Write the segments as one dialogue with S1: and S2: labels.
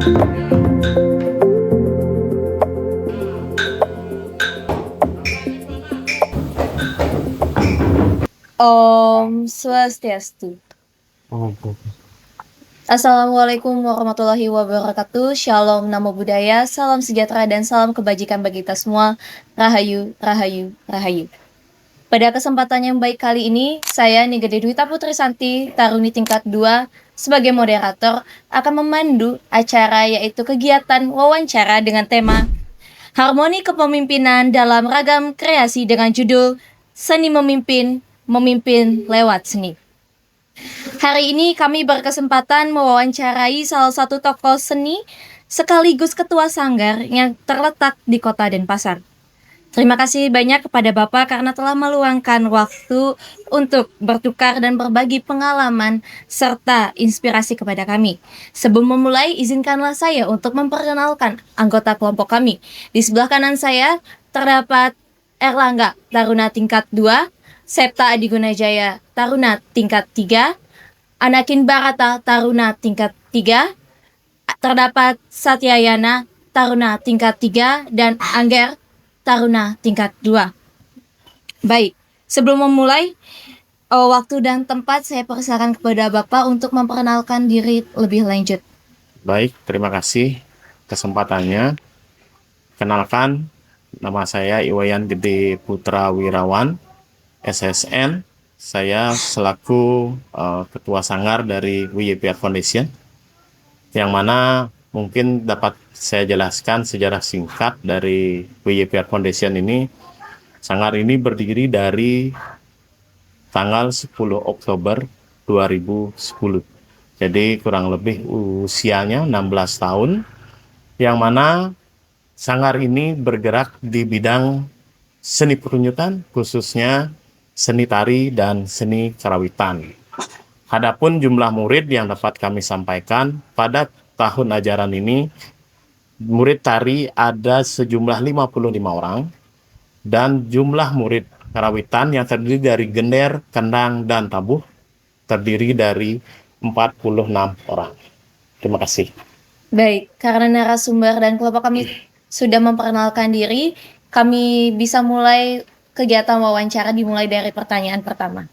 S1: Om Swastiastu.
S2: Oh,
S1: Assalamualaikum warahmatullahi wabarakatuh. Shalom, namo buddhaya, salam sejahtera dan salam kebajikan bagi kita semua. Rahayu, rahayu, rahayu. Pada kesempatan yang baik kali ini, saya Nigede Dwita Putri Santi, Taruni tingkat 2, sebagai moderator akan memandu acara yaitu kegiatan wawancara dengan tema Harmoni Kepemimpinan dalam Ragam Kreasi dengan judul Seni Memimpin, Memimpin Lewat Seni. Hari ini kami berkesempatan mewawancarai salah satu tokoh seni sekaligus ketua sanggar yang terletak di kota Denpasar. Terima kasih banyak kepada Bapak karena telah meluangkan waktu untuk bertukar dan berbagi pengalaman serta inspirasi kepada kami. Sebelum memulai, izinkanlah saya untuk memperkenalkan anggota kelompok kami. Di sebelah kanan saya terdapat Erlangga Taruna tingkat 2, Septa Adi Gunajaya Taruna tingkat 3, Anakin Barata Taruna tingkat 3, terdapat Satyayana Taruna tingkat 3, dan Angger Taruna tingkat 2. Baik, sebelum memulai, waktu dan tempat saya persilakan kepada Bapak untuk memperkenalkan diri lebih lanjut.
S2: baik, terima kasih kesempatannya. Kenalkan, nama saya Iwayan Gede Putra Wirawan, SSN. Saya selaku Ketua Sanggar dari WYPR Foundation, yang mana mungkin dapat saya jelaskan sejarah singkat dari WYPR Foundation ini. Sanggar ini berdiri dari tanggal 10 Oktober 2010. Jadi kurang lebih usianya 16 tahun, yang mana sanggar ini bergerak di bidang seni pertunjukan, khususnya seni tari dan seni karawitan. Adapun jumlah murid yang dapat kami sampaikan pada tahun ajaran ini, murid tari ada sejumlah 55 orang, dan jumlah murid karawitan yang terdiri dari gender, kendang, dan tabuh terdiri dari 46 orang. Terima kasih.
S1: Baik, karena narasumber dan kelompok kami sudah memperkenalkan diri, kami bisa mulai kegiatan wawancara dimulai dari pertanyaan pertama.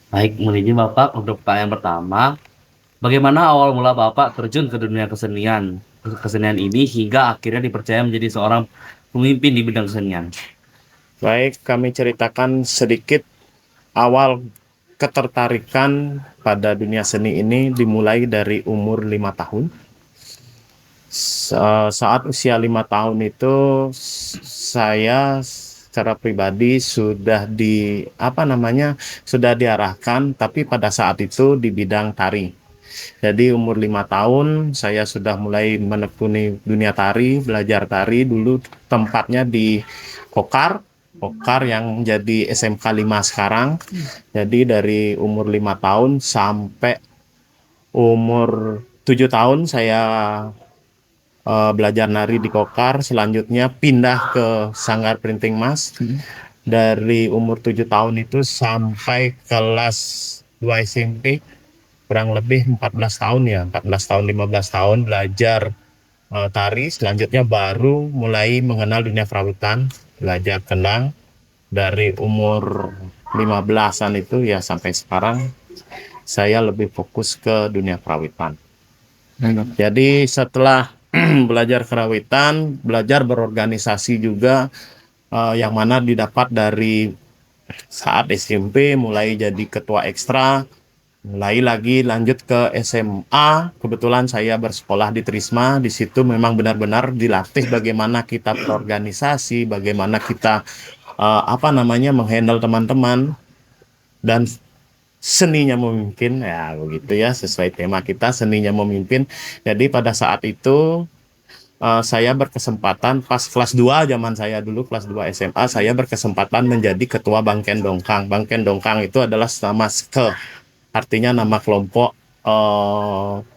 S3: Baik, mohon izin Bapak untuk pertanyaan pertama. Bagaimana awal mula Bapak terjun ke dunia kesenian ini hingga akhirnya dipercaya menjadi seorang pemimpin di bidang kesenian?
S2: Baik, kami ceritakan sedikit awal ketertarikan pada dunia seni ini dimulai dari umur 5 tahun. Saat usia 5 tahun itu saya secara pribadi sudah sudah diarahkan, tapi pada saat itu di bidang tari. Jadi umur 5 tahun saya sudah mulai menekuni dunia tari, belajar tari. Dulu tempatnya di Kokar yang jadi SMK 5 sekarang. Jadi dari umur 5 tahun sampai umur 7 tahun saya belajar nari di Kokar. Selanjutnya pindah ke Sanggar Printing Mas. Dari umur 7 tahun itu sampai kelas 2 SMP, kurang lebih 14 tahun ya, 14 tahun, 15 tahun belajar tari. Selanjutnya baru mulai mengenal dunia perawitan, belajar kendang. Dari umur 15-an itu ya sampai sekarang saya lebih fokus ke dunia perawitan. Jadi setelah belajar kerawitan, belajar berorganisasi juga, yang mana didapat dari saat SMP mulai jadi ketua ekstra, mulai lagi lanjut ke SMA. Kebetulan saya bersekolah di Trisma. Di situ memang benar-benar dilatih bagaimana kita berorganisasi, bagaimana kita menghandle teman-teman, dan seninya memimpin, ya begitu ya, sesuai tema kita, seninya memimpin. Jadi pada saat itu saya berkesempatan pas kelas 2, zaman saya dulu kelas 2 SMA, saya berkesempatan menjadi ketua Bangken Dongkang. Bangken Dongkang itu adalah nama SKE, artinya nama kelompok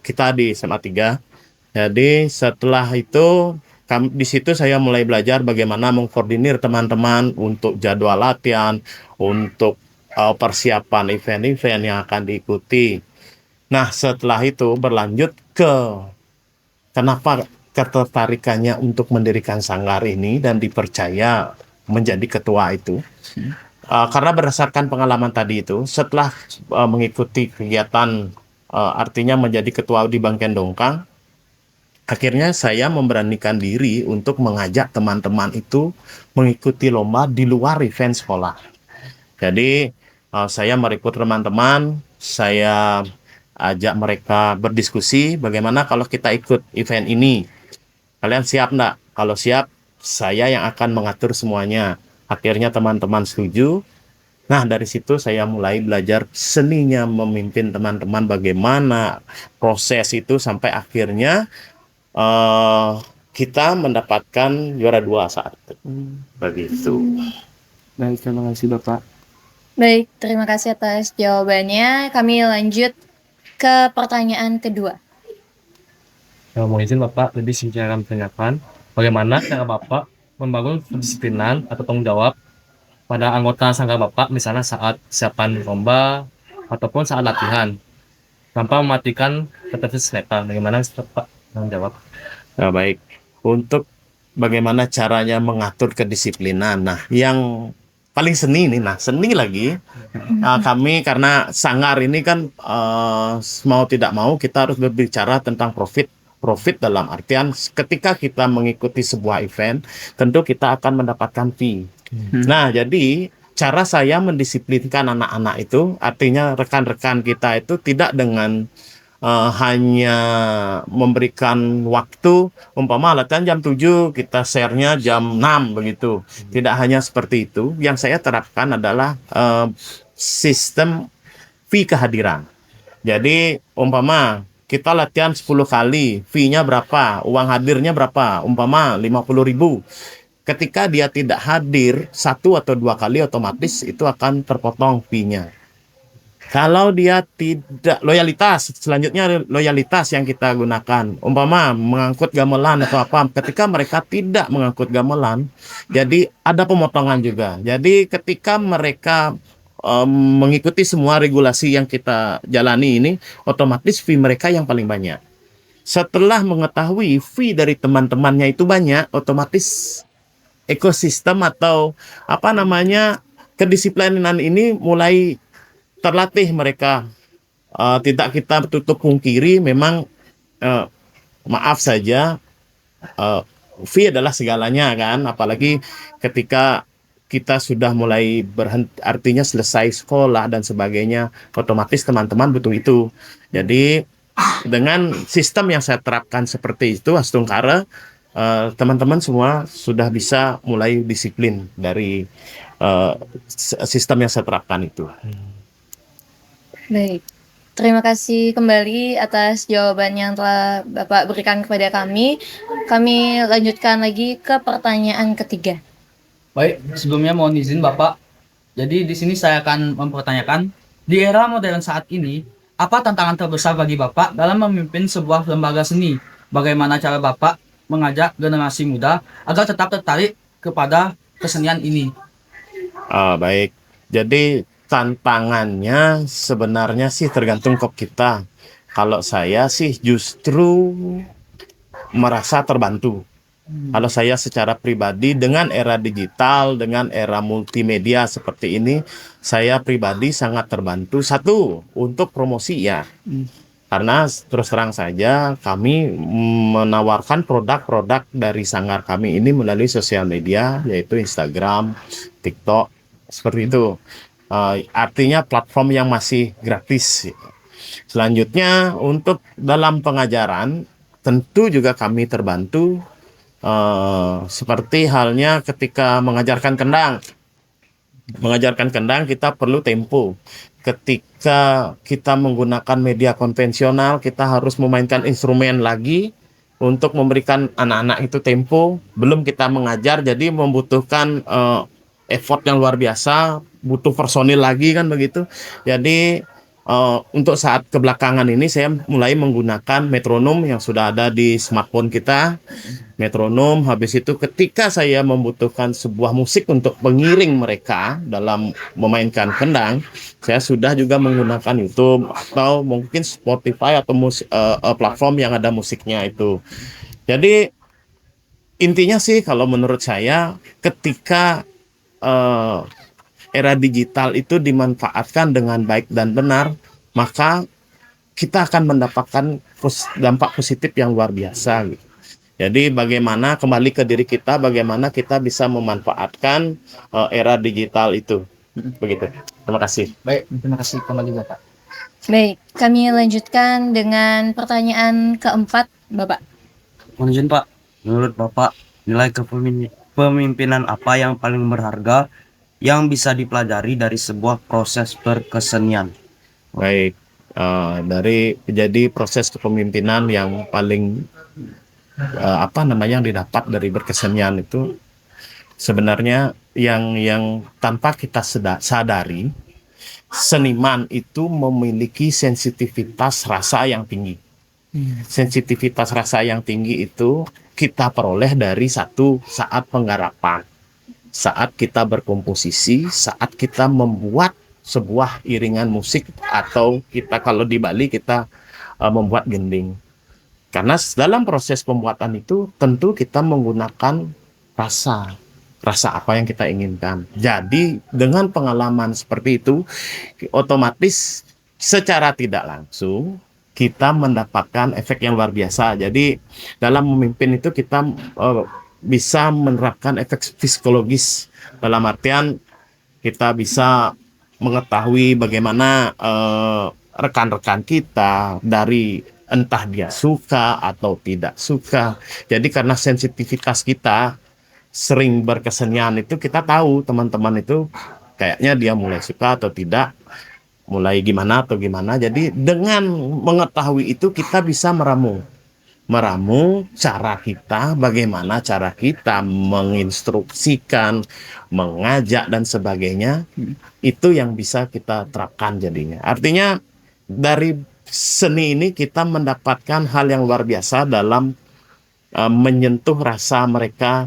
S2: kita di SMA 3. Jadi setelah itu di situ saya mulai belajar bagaimana mengkoordinir teman-teman untuk jadwal latihan, untuk persiapan event-event yang akan diikuti. Nah, setelah itu berlanjut ke kenapa ketertarikannya untuk mendirikan sanggar ini dan dipercaya menjadi ketua itu. Karena berdasarkan pengalaman tadi itu, setelah mengikuti kegiatan artinya menjadi ketua di Bangken Dongkang, akhirnya saya memberanikan diri untuk mengajak teman-teman itu mengikuti lomba di luar event sekolah. Jadi saya merekrut teman-teman, saya ajak mereka berdiskusi bagaimana kalau kita ikut event ini. Kalian siap enggak? Kalau siap, saya yang akan mengatur semuanya. Akhirnya teman-teman setuju. Nah, dari situ saya mulai belajar seninya memimpin teman-teman, bagaimana proses itu sampai akhirnya eh kita mendapatkan juara 2 saat itu. Begitu.
S4: Baik, terima kasih Bapak.
S1: Baik, terima kasih atas jawabannya. Kami lanjut ke pertanyaan kedua.
S4: Mohon izin Bapak, tadi saya akan menanyakan bagaimana cara Bapak membangun kedisiplinan atau tanggung jawab pada anggota sanggar Bapak, misalnya saat siapan lomba ataupun saat latihan, tanpa mematikan ketertiban mereka. Bagaimana Bapak tanggung jawab?
S2: Nah, baik. Untuk bagaimana caranya mengatur kedisiplinan. Nah, yang paling seni nih, seni lagi. Kami karena sanggar ini kan mau tidak mau kita harus berbicara tentang profit. Profit dalam artian ketika kita mengikuti sebuah event, tentu kita akan mendapatkan fee. Nah, jadi cara saya mendisiplinkan anak-anak itu, artinya rekan-rekan kita itu tidak dengan hanya memberikan waktu, umpama latihan jam 7, kita share-nya jam 6 begitu. Tidak hanya seperti itu. Yang saya terapkan adalah sistem fee kehadiran. Jadi umpama kita latihan 10 kali, fee-nya berapa? Uang hadirnya berapa? Umpama 50.000. Ketika dia tidak hadir 1 atau 2 kali, otomatis itu akan terpotong fee-nya. Kalau dia tidak loyalitas, selanjutnya loyalitas yang kita gunakan. Umpama mengangkut gamelan atau apa, ketika mereka tidak mengangkut gamelan, jadi ada pemotongan juga. Jadi ketika mereka mengikuti semua regulasi yang kita jalani ini, otomatis fee mereka yang paling banyak. Setelah mengetahui fee dari teman-temannya itu banyak, otomatis ekosistem atau kedisiplinan ini mulai terlatih mereka. Tidak kita tutup pungkiri, memang maaf saja, fee adalah segalanya kan, apalagi ketika kita sudah mulai berhenti, artinya selesai sekolah dan sebagainya, otomatis teman-teman butuh itu. Jadi dengan sistem yang saya terapkan seperti itu, Astungkara, teman-teman semua sudah bisa mulai disiplin dari sistem yang saya terapkan itu.
S1: Baik, terima kasih kembali atas jawaban yang telah Bapak berikan kepada kami. Kami lanjutkan lagi ke pertanyaan ketiga.
S5: Baik, sebelumnya mohon izin Bapak. Jadi di sini saya akan mempertanyakan, di era modern saat ini, apa tantangan terbesar bagi Bapak dalam memimpin sebuah lembaga seni? Bagaimana cara Bapak mengajak generasi muda agar tetap tertarik kepada kesenian ini?
S2: Baik, jadi tantangannya sebenarnya sih tergantung kok kita. Kalau saya sih justru merasa terbantu. Kalau saya secara pribadi dengan era digital, dengan era multimedia seperti ini, saya pribadi sangat terbantu. Satu, untuk promosi ya. Karena terus terang saja kami menawarkan produk-produk dari sanggar kami ini melalui sosial media, yaitu Instagram, TikTok, seperti itu. Artinya platform yang masih gratis. Selanjutnya untuk dalam pengajaran tentu juga kami terbantu, seperti halnya ketika mengajarkan kendang. Mengajarkan kendang kita perlu tempo. Ketika kita menggunakan media konvensional, kita harus memainkan instrumen lagi untuk memberikan anak-anak itu tempo. Belum kita mengajar, jadi membutuhkan effort yang luar biasa, butuh personil lagi kan begitu. Jadi untuk saat kebelakangan ini saya mulai menggunakan metronom yang sudah ada di smartphone kita. Metronom, habis itu ketika saya membutuhkan sebuah musik untuk pengiring mereka dalam memainkan kendang, saya sudah juga menggunakan YouTube atau mungkin Spotify atau platform yang ada musiknya itu. Jadi intinya sih kalau menurut saya ketika eh, era digital itu dimanfaatkan dengan baik dan benar, maka kita akan mendapatkan dampak positif yang luar biasa gitu. Jadi bagaimana kembali ke diri kita, bagaimana kita bisa memanfaatkan era digital itu. Begitu. Terima kasih.
S5: Baik, terima kasih kembali Bapak.
S1: Baik, kami lanjutkan dengan pertanyaan keempat, Bapak.
S3: Mohon izin Pak, menurut Bapak nilai kepemimpinan apa yang paling berharga yang bisa dipelajari dari sebuah proses berkesenian?
S2: Baik, jadi proses kepemimpinan yang paling yang didapat dari berkesenian itu sebenarnya yang tanpa kita sadari, seniman itu memiliki sensitivitas rasa yang tinggi. Sensitivitas rasa yang tinggi itu kita peroleh dari satu saat penggarapan, saat kita berkomposisi, saat kita membuat sebuah iringan musik, atau kita kalau di Bali kita membuat gending. Karena dalam proses pembuatan itu tentu kita menggunakan rasa apa yang kita inginkan. Jadi dengan pengalaman seperti itu, otomatis secara tidak langsung kita mendapatkan efek yang luar biasa. Jadi dalam memimpin itu kita bisa menerapkan efek psikologis, dalam artian kita bisa mengetahui bagaimana rekan-rekan kita dari entah dia suka atau tidak suka. Jadi karena sensitivitas kita sering berkesenian itu, kita tahu teman-teman itu kayaknya dia mulai suka atau tidak, mulai gimana atau gimana. Jadi dengan mengetahui itu kita bisa meramu cara kita, bagaimana cara kita menginstruksikan, mengajak dan sebagainya. Itu yang bisa kita terapkan jadinya. Artinya dari seni ini kita mendapatkan hal yang luar biasa dalam menyentuh rasa mereka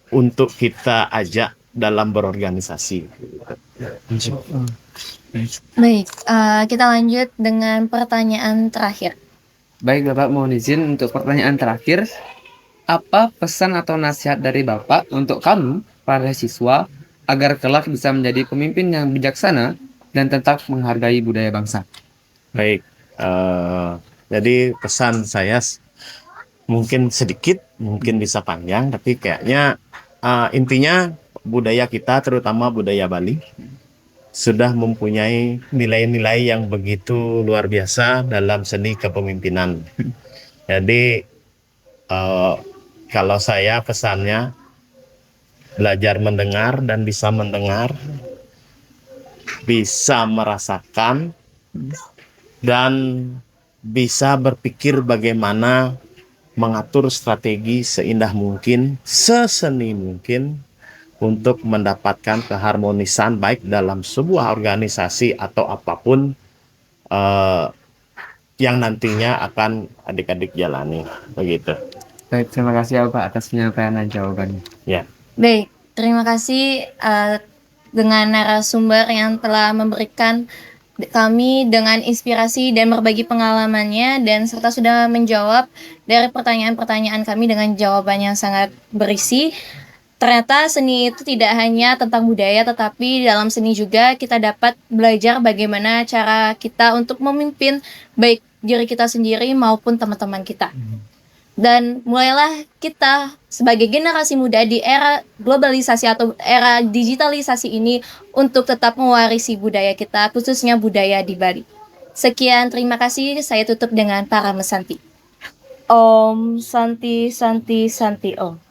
S2: untuk kita ajak dalam berorganisasi.
S1: Baik, kita lanjut dengan pertanyaan terakhir.
S6: Baik Bapak, mohon izin untuk pertanyaan terakhir. Apa pesan atau nasihat dari Bapak untuk kami, para siswa, agar kelak bisa menjadi pemimpin yang bijaksana dan tetap menghargai budaya bangsa?
S2: Baik, jadi pesan saya mungkin sedikit, mungkin bisa panjang, tapi kayaknya intinya budaya kita, terutama budaya Bali, sudah mempunyai nilai-nilai yang begitu luar biasa dalam seni kepemimpinan. Jadi kalau saya pesannya, belajar mendengar dan bisa mendengar, bisa merasakan, dan bisa berpikir bagaimana mengatur strategi seindah mungkin, seseni mungkin, untuk mendapatkan keharmonisan baik dalam sebuah organisasi atau apapun yang nantinya akan adik-adik jalani. Begitu.
S6: Baik, terima kasih ya Bapak atas penyampaian dan jawabannya.
S2: Ya.
S1: Baik, terima kasih dengan narasumber yang telah memberikan kami dengan inspirasi dan berbagi pengalamannya, dan serta sudah menjawab dari pertanyaan-pertanyaan kami dengan jawaban yang sangat berisi. Ternyata seni itu tidak hanya tentang budaya, tetapi dalam seni juga kita dapat belajar bagaimana cara kita untuk memimpin baik diri kita sendiri maupun teman-teman kita. Dan mulailah kita sebagai generasi muda di era globalisasi atau era digitalisasi ini untuk tetap mewarisi budaya kita, khususnya budaya di Bali. Sekian, terima kasih. Saya tutup dengan para mesanti. Om Santi Santi Santi Om.